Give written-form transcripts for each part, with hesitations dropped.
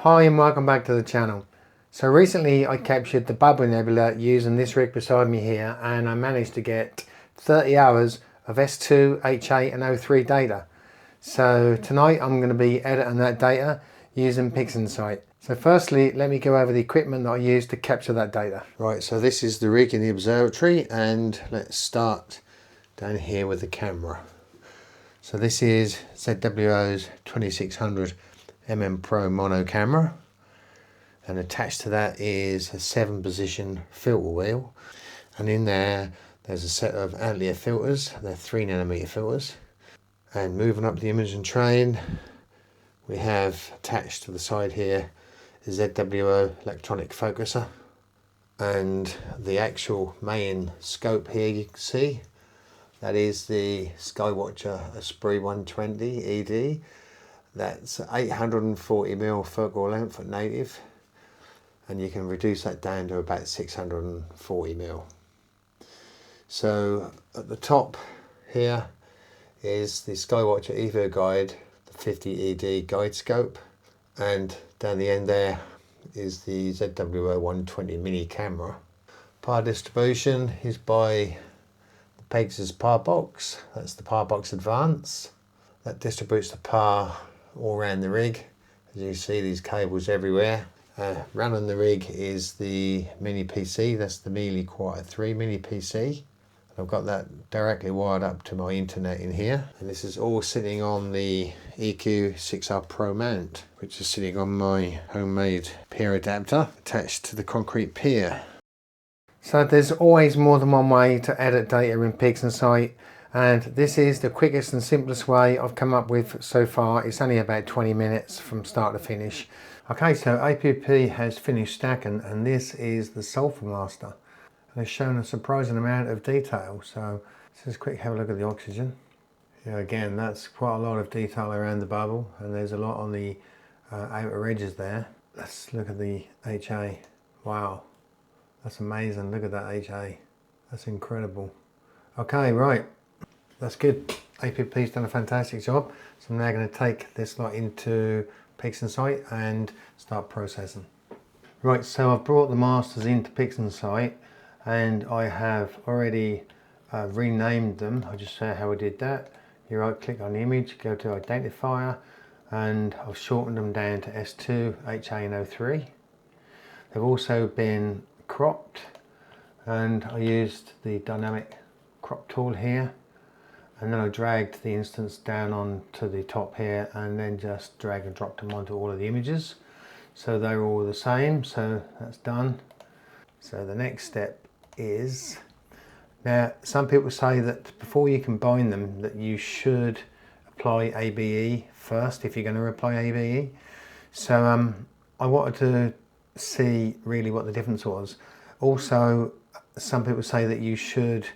Hi and welcome back to the channel. So recently I captured the Bubble Nebula using this rig beside me here, and I managed to get 30 hours of S2, H8 and O3 data. So tonight I'm going to be editing that data using PixInsight. So firstly, let me go over the equipment that I used to capture that data. Right, so this is the rig in the observatory, and let's start down here with the camera. So this is ZWO's 2600 Pro mono camera, and attached to that is a 7-position filter wheel, and in there's a set of Antlia filters. They're 3nm filters. And moving up the imaging train, we have attached to the side here a ZWO electronic focuser, and the actual main scope here you can see, that is the Skywatcher Esprit 120 ED. That's 840mm focal length at native, and you can reduce that down to about 640mm. So at the top here is the Skywatcher Evo Guide, the 50 ED guide scope, and down the end there is the ZWO 120 mini camera. Power distribution is by the Pegasus Power Box. That's the Power Box Advance. That distributes the power all around the rig. As you see, these cables everywhere. Running the rig is the mini PC. That's the Mealy Quarter 3 mini PC. I've got that directly wired up to my internet in here, and this is all sitting on the EQ6R Pro mount, which is sitting on my homemade pier adapter attached to the concrete pier. So there's always more than one way to edit data in PixInsight, and this is the quickest and simplest way I've come up with so far. It's only about 20 minutes from start to finish. Okay, so APP has finished stacking, and this is the sulfur master. And it's shown a surprising amount of detail. So let's just quick have a look at the oxygen. Yeah, again, that's quite a lot of detail around the bubble, and there's a lot on the outer edges there. Let's look at the HA. Wow, that's amazing. Look at that HA. That's incredible. Okay, right. That's good. APP's done a fantastic job. So I'm now going to take this lot into PixInsight and start processing. Right, so I've brought the masters into PixInsight, and I have already renamed them. I'll just show how I did that. You right click on the image, go to identifier, and I've shortened them down to S2, HA and O3. They've also been cropped, and I used the dynamic crop tool here, and then I dragged the instance down onto the top here, and then just drag and drop them onto all of the images. So they're all the same, so that's done. So the next step is, now some people say that before you combine them that you should apply ABE first if you're going to apply ABE. So I wanted to see really what the difference was. Also, some people say that you should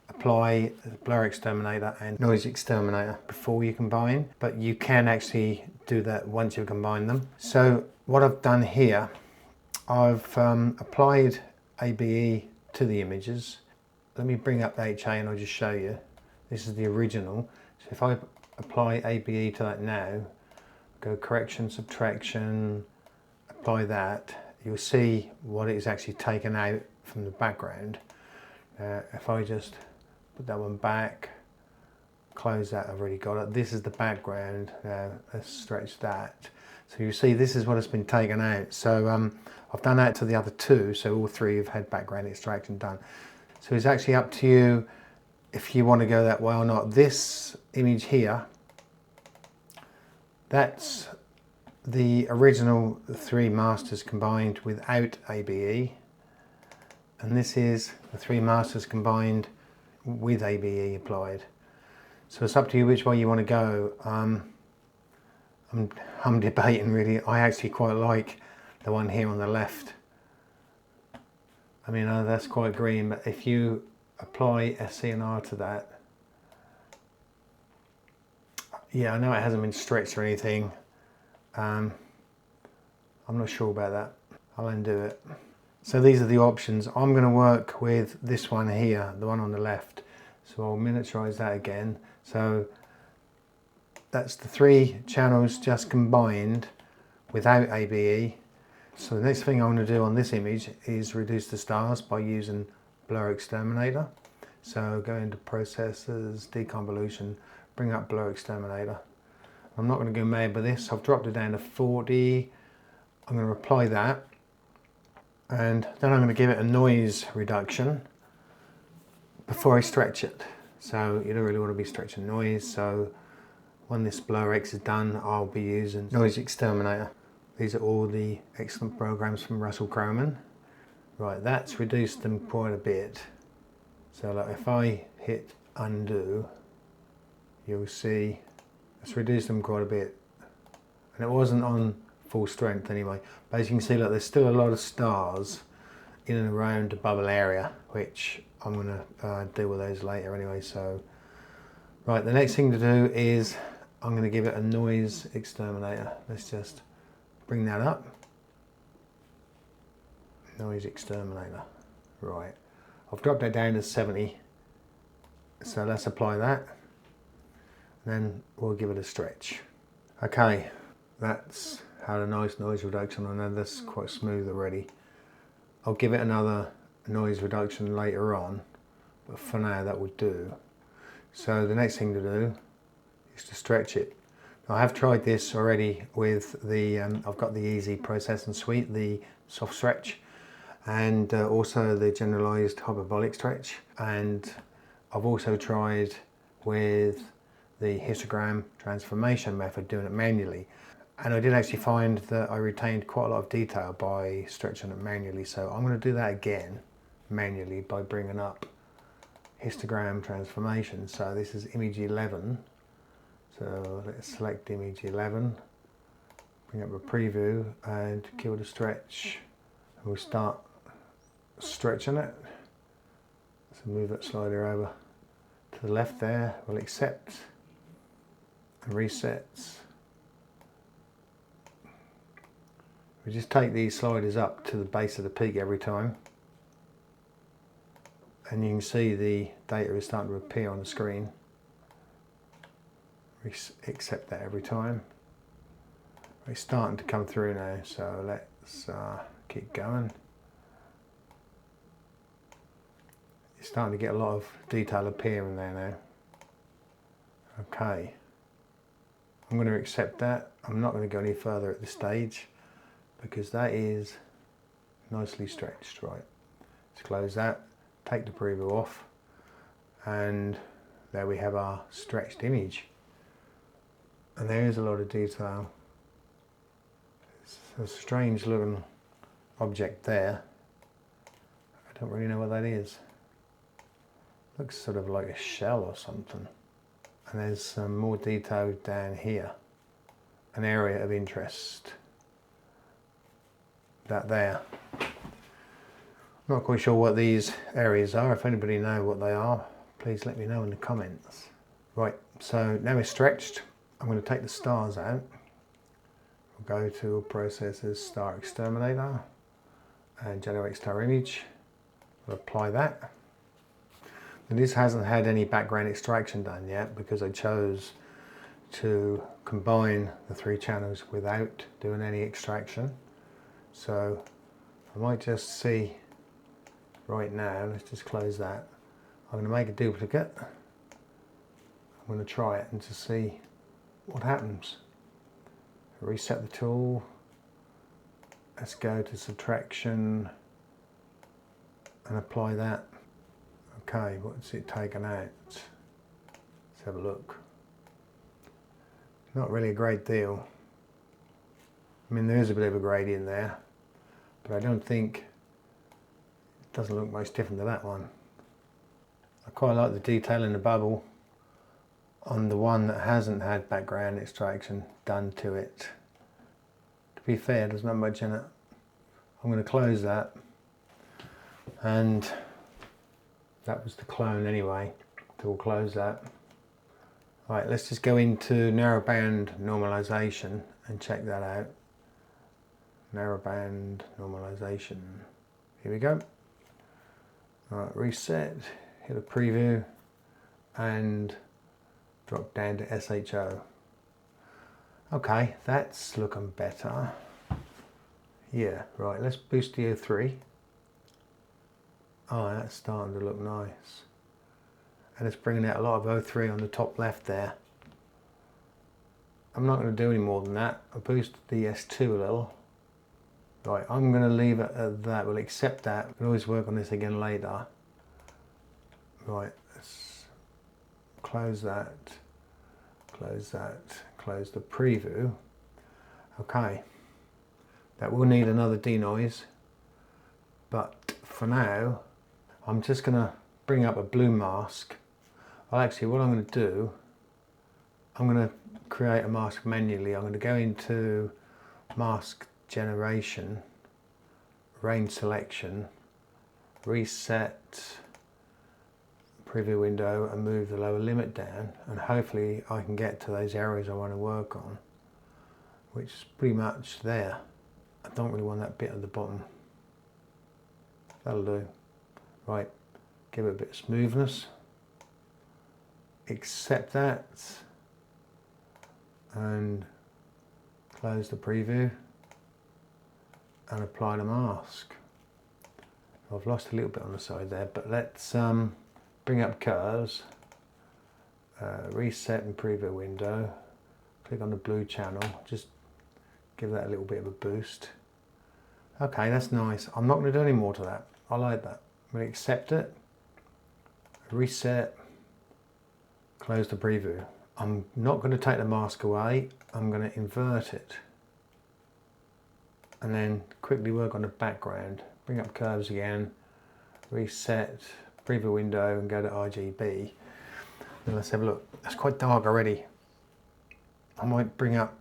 apply BlurXterminator and NoiseXterminator before you combine, but you can actually do that once you combine them. So what I've done here, I've applied ABE to the images. Let me bring up the HA and I'll just show you. This is the original. So if I apply ABE to that now, go correction, subtraction, apply that, you'll see what is actually taken out from the background. If I just put that one back, close that, I've already got it. This is the background. Now let's stretch that. So you see this is what has been taken out. So I've done that to the other two, so all three have had background extraction done. So it's actually up to you if you want to go that way or not. This image here, that's the original 3 masters combined without ABE, and this is the 3 masters combined with ABE applied. So it's up to you which way you want to go. I'm debating really. I actually quite like the one here on the left. I mean, that's quite green, but if you apply SCNR to that, yeah, I know it hasn't been stretched or anything. I'm not sure about that. I'll undo it. So these are the options. I'm going to work with this one here, the one on the left. So I'll miniaturize that again. So that's the 3 channels just combined without ABE. So the next thing I'm going to do on this image is reduce the stars by using BlurXterminator. So go into processes, deconvolution, bring up BlurXterminator. I'm not going to go mad with this. I've dropped it down to 40. I'm going to apply that, and then I'm going to give it a noise reduction before I stretch it. So you don't really want to be stretching noise. So when this BlurX is done, I'll be using BlurXterminator. These are all the excellent programs from Russell Croman. Right, that's reduced them quite a bit. So like if I hit undo, you'll see it's reduced them quite a bit. And it wasn't on full strength anyway. But as you can see, look, there's still a lot of stars in and around the bubble area, which I'm going to deal with those later anyway. So, right, the next thing to do is I'm going to give it a noise exterminator. Let's just bring that up. Noise exterminator. Right, I've dropped that down to 70. So let's apply that. Then we'll give it a stretch. Okay, that's had a nice noise reduction. I know that's quite smooth already. I'll give it another noise reduction later on, but for now that would do. So the next thing to do is to stretch it. Now, I have tried this already with the, I've got the Easy Processing Suite, the soft stretch, and also the generalized hyperbolic stretch. And I've also tried with the histogram transformation method, doing it manually. And I did actually find that I retained quite a lot of detail by stretching it manually. So I'm going to do that again manually by bringing up histogram transformation. So this is image 11. So let's select image 11, bring up a preview and give it a stretch. And we'll start stretching it. So move that slider over to the left there. We'll accept and resets. We just take these sliders up to the base of the peak every time, and you can see the data is starting to appear on the screen. We accept that every time. It's starting to come through now, so let's keep going. You're starting to get a lot of detail appearing there now. Okay, I'm going to accept that. I'm not going to go any further at this stage because that is nicely stretched. Right, let's close that, take the preview off, and there we have our stretched image. And there is a lot of detail. It's a strange looking object there. I don't really know what that is. Looks sort of like a shell or something. And there's some more detail down here. An area of interest. That there. I'm not quite sure what these areas are. If anybody knows what they are, please let me know in the comments. Right, so now it's stretched. I'm going to take the stars out. We'll go to Processes, Star Exterminator, and Generate Star Image. We'll apply that. And this hasn't had any background extraction done yet because I chose to combine the three channels without doing any extraction. So I might just see right now, let's just close that. I'm going to make a duplicate. I'm going to try it and to see what happens. Reset the tool. Let's go to subtraction and apply that. Okay, what's it taken out? Let's have a look. Not really a great deal. I mean, there is a bit of a gradient there, but I don't think it doesn't look much different to that one. I quite like the detail in the bubble on the one that hasn't had background extraction done to it. To be fair, there's not much in it. I'm going to close that, and that was the clone anyway, so we'll close that. Right, let's just go into narrowband normalization and check that out. Narrowband normalization. Here we go. Right, reset, hit a preview, and drop down to SHO. Okay, that's looking better. Yeah, right, let's boost the O3. Oh, that's starting to look nice. And it's bringing out a lot of O3 on the top left there. I'm not going to do any more than that. I'll boost the S2 a little. Right, I'm going to leave it at that. We'll accept that. We can always work on this again later. Right, let's close that, close that, close the preview. Okay, that will need another denoise, but for now, I'm just going to bring up a blue mask. Well, actually, what I'm going to do, I'm going to create a mask manually. I'm going to go into mask generation, range selection, reset preview window and move the lower limit down, and hopefully I can get to those areas I want to work on, which is pretty much there. I don't really want that bit at the bottom. That'll do. Right, give it a bit of smoothness. Accept that and close the preview and apply the mask. I've lost a little bit on the side there, but let's bring up curves, reset and preview window, click on the blue channel, just give that a little bit of a boost. Okay, that's nice. I'm not going to do any more to that. I like that. I'm going to accept it, reset, close the preview. I'm not going to take the mask away, I'm going to invert it and then quickly work on the background. Bring up curves again, reset, preview window and go to RGB. And let's have a look. It's quite dark already. I might bring up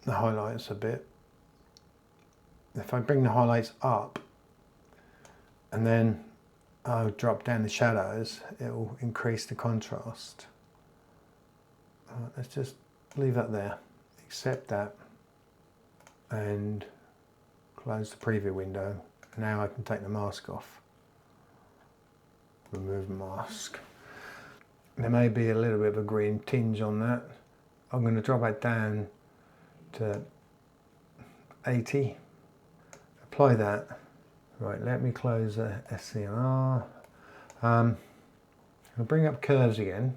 the highlights a bit. If I bring the highlights up and then I'll drop down the shadows, it will increase the contrast. Let's just leave that there, accept that and close the preview window. Now I can take the mask off. Remove mask. There may be a little bit of a green tinge on that. I'm going to drop it down to 80. Apply that. Right, let me close the SCR. I'll bring up curves again.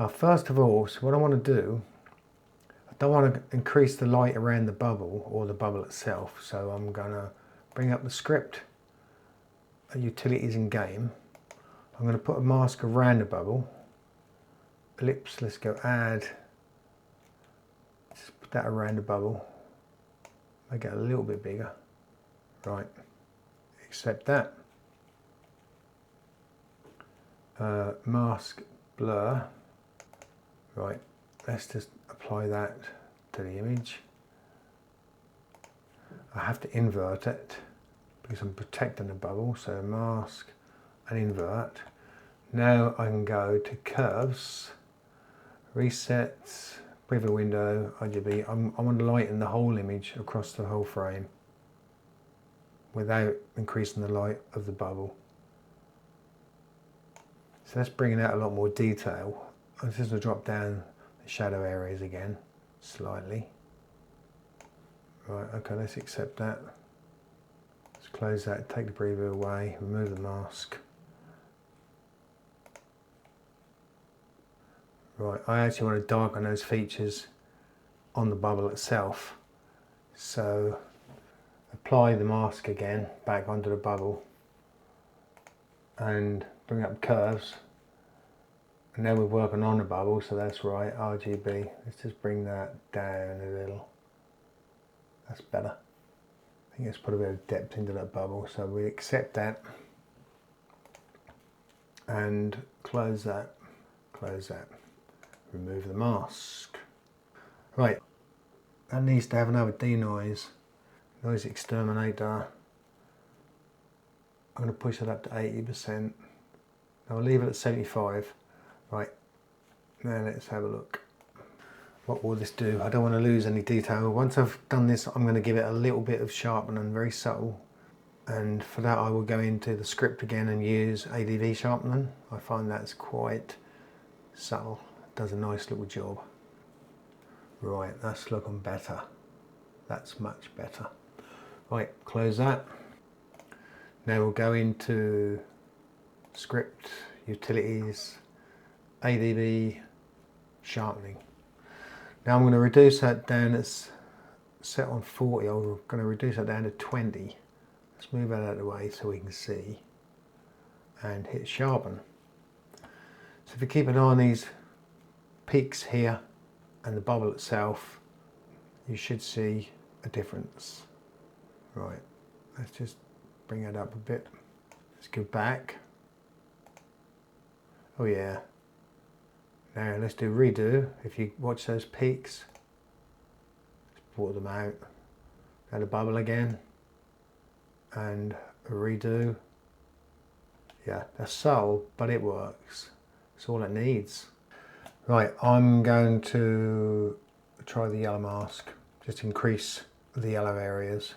First of all, so what I want to do, I don't want to increase the light around the bubble or the bubble itself, so I'm going to bring up the script, utilities in game. I'm going to put a mask around the bubble. Ellipse, let's go add. Just put that around the bubble. Make it a little bit bigger. Right, accept that. Mask blur. Right, let's just apply that to the image. I have to invert it because I'm protecting the bubble, so mask and invert. Now I can go to curves, reset, preview window, RGB. I want to lighten the whole image across the whole frame without increasing the light of the bubble. So that's bringing out a lot more detail. I'm just going to drop down the shadow areas again slightly. Right, okay, let's accept that. Let's close that, take the preview away, remove the mask. Right, I actually want to darken those features on the bubble itself. So apply the mask again back onto the bubble and bring up curves. And now we're working on the bubble, so that's right, RGB. Let's just bring that down a little. That's better. I think let's put a bit of depth into that bubble. So we accept that and close that, remove the mask. Right, that needs to have another denoise, noise exterminator. I'm going to push it up to 80%. I'll leave it at 75. Right, now let's have a look. What will this do? I don't want to lose any detail. Once I've done this, I'm going to give it a little bit of sharpening, very subtle. And for that I will go into the script again and use ADV sharpening. I find that's quite subtle. It does a nice little job. Right, that's looking better. That's much better. Right, close that. Now we'll go into script, utilities, ADB, sharpening. Now I'm going to reduce that down. It's set on 40. I'm going to reduce that down to 20. Let's move that out of the way so we can see. And hit sharpen. So if you keep an eye on these peaks here and the bubble itself, you should see a difference. Right, let's just bring that up a bit. Let's go back. Oh yeah. Now let's do redo. If you watch those peaks, let's pull them out. Add a bubble again and a redo. Yeah, that's subtle, but it works. It's all it needs. Right, I'm going to try the yellow mask. Just increase the yellow areas.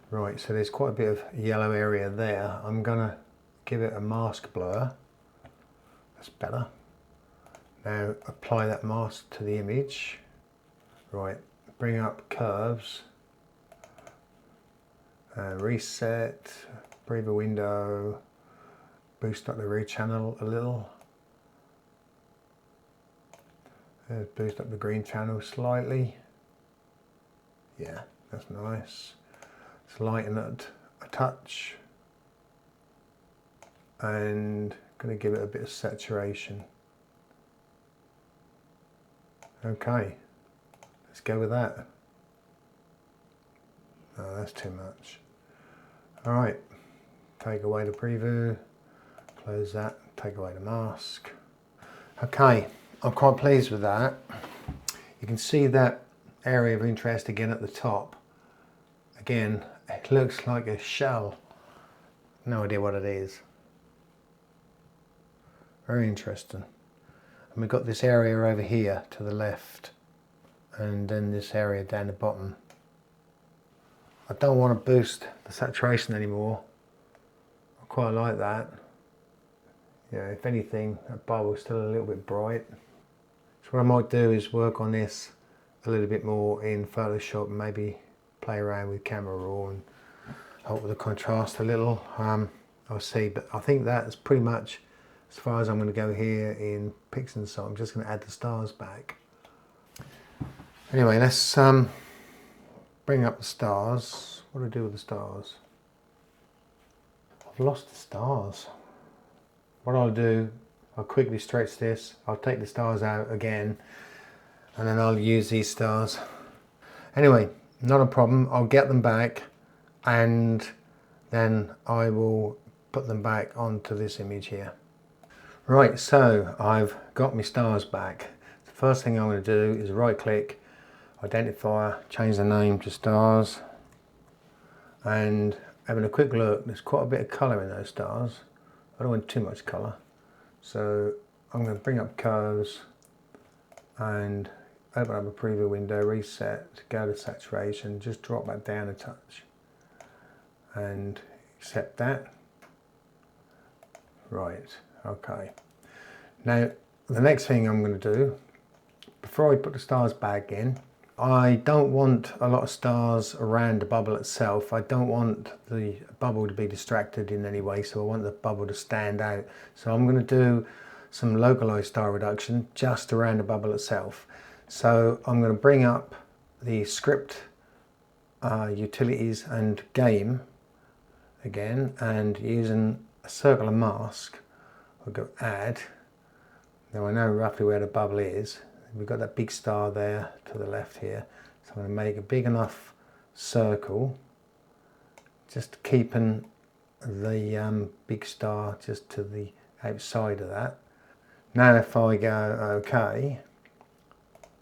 Right, so there's quite a bit of yellow area there. I'm gonna give it a mask blur. That's better. Now apply that mask to the image. Right, bring up curves. Reset, preview window, boost up the read channel a little. Boost up the green channel slightly. Yeah, that's nice. Let's lighten it a touch. And going to give it a bit of saturation. Okay, let's go with that. No, that's too much. All right, take away the preview, close that, take away the mask. Okay, I'm quite pleased with that. You can see that area of interest again at the top. Again, it looks like a shell. No idea what it is. Very interesting. And we've got this area over here to the left, and then this area down the bottom. I don't want to boost the saturation anymore. I quite like that. Yeah, if anything, that bubble's still a little bit bright. So what I might do is work on this a little bit more in Photoshop and maybe play around with camera raw and help with the contrast a little. I'll see, but I think that's pretty much as far as I'm going to go here in PixInsight. I'm just going to add the stars back. Anyway, let's bring up the stars. What do I do with the stars? I've lost the stars. What I'll do, I'll quickly stretch this. I'll take the stars out again, and then I'll use these stars. Anyway, not a problem. I'll get them back, and then I will put them back onto this image here. Right, so I've got my stars back. The first thing I'm going to do is right click, identifier, change the name to stars, and having a quick look, there's quite a bit of colour in those stars. I don't want too much colour, so I'm going to bring up curves and open up a preview window, reset, go to saturation, just drop that down a touch and accept that. Right, okay. Now the next thing I'm going to do, before I put the stars back in, I don't want a lot of stars around the bubble itself. I don't want the bubble to be distracted in any way, so I want the bubble to stand out. So I'm going to do some localized star reduction just around the bubble itself. So I'm going to bring up the script, utilities and game again, and using a circular mask, I'll go add. Now I know roughly where the bubble is. We've got that big star there to the left here, so I'm going to make a big enough circle, just keeping the big star just to the outside of that. Now if I go OK,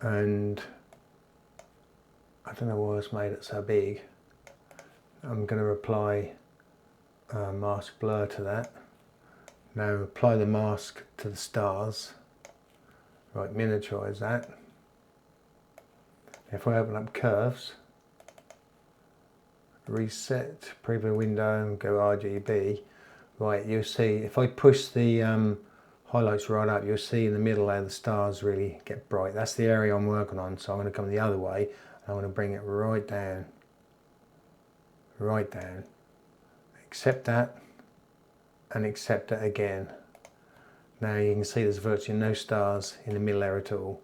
and I don't know why it's made it so big, I'm going to apply mask blur to that. Now apply the mask to the stars. Right, miniaturize that. If I open up curves, reset, preview window and go RGB, right, you'll see, if I push the highlights right up, you'll see in the middle how the stars really get bright. That's the area I'm working on, so I'm going to come the other way and I'm going to bring it right down. right down, accept that, and accept it again. Now you can see there's virtually no stars in the middle there at all.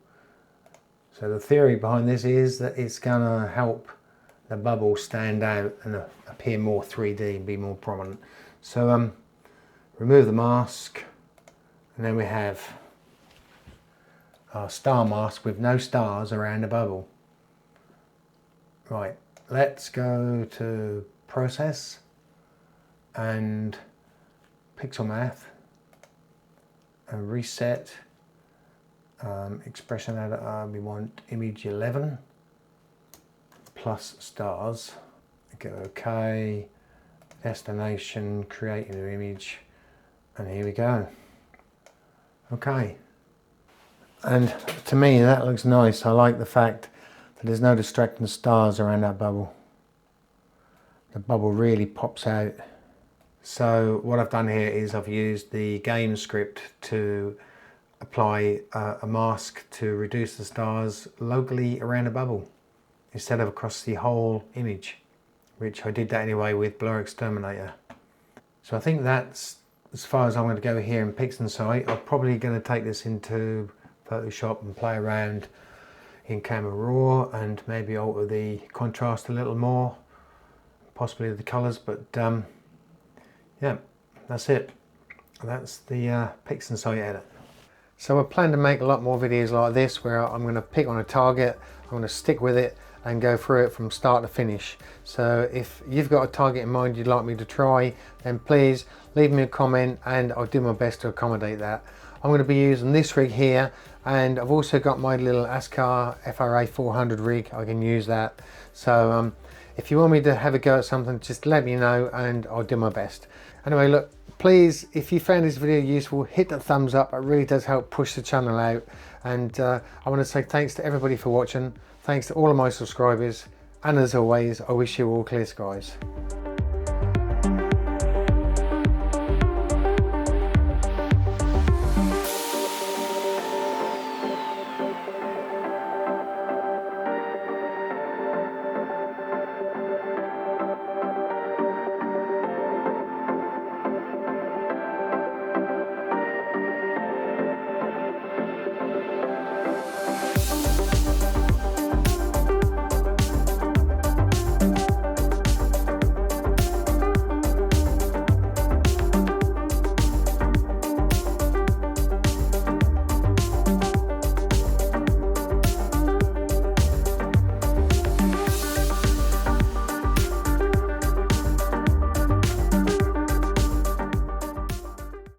So the theory behind this is that it's going to help the bubble stand out and appear more 3D and be more prominent. So remove the mask, and then we have our star mask with no stars around the bubble. Right, let's go to Process and Pixel Math and reset expression editor. We want image 11 plus stars. Go OK, destination, create a new image, and here we go. Okay, and to me that looks nice. I like the fact that there's no distracting stars around that bubble. The bubble really pops out. So what I've done here is I've used the game script to apply a mask to reduce the stars locally around the bubble instead of across the whole image, which I did that anyway with BlurXterminator. So I think that's as far as I'm going to go here in PixInsight. I'm probably going to take this into Photoshop and play around in Camera Raw and maybe alter the contrast a little more, possibly the colours, but yeah, that's it. That's the PixInsight edit. So I plan to make a lot more videos like this where I'm going to pick on a target, I'm going to stick with it and go through it from start to finish. So if you've got a target in mind you'd like me to try, then please leave me a comment and I'll do my best to accommodate that. I'm going to be using this rig here, and I've also got my little Astro FRA 400 rig. I can use that. So if you want me to have a go at something, just let me know and I'll do my best. Anyway, look, please, if you found this video useful, hit that thumbs up. It really does help push the channel out. And I want to say thanks to everybody for watching. Thanks to all of my subscribers. And as always, I wish you all clear skies.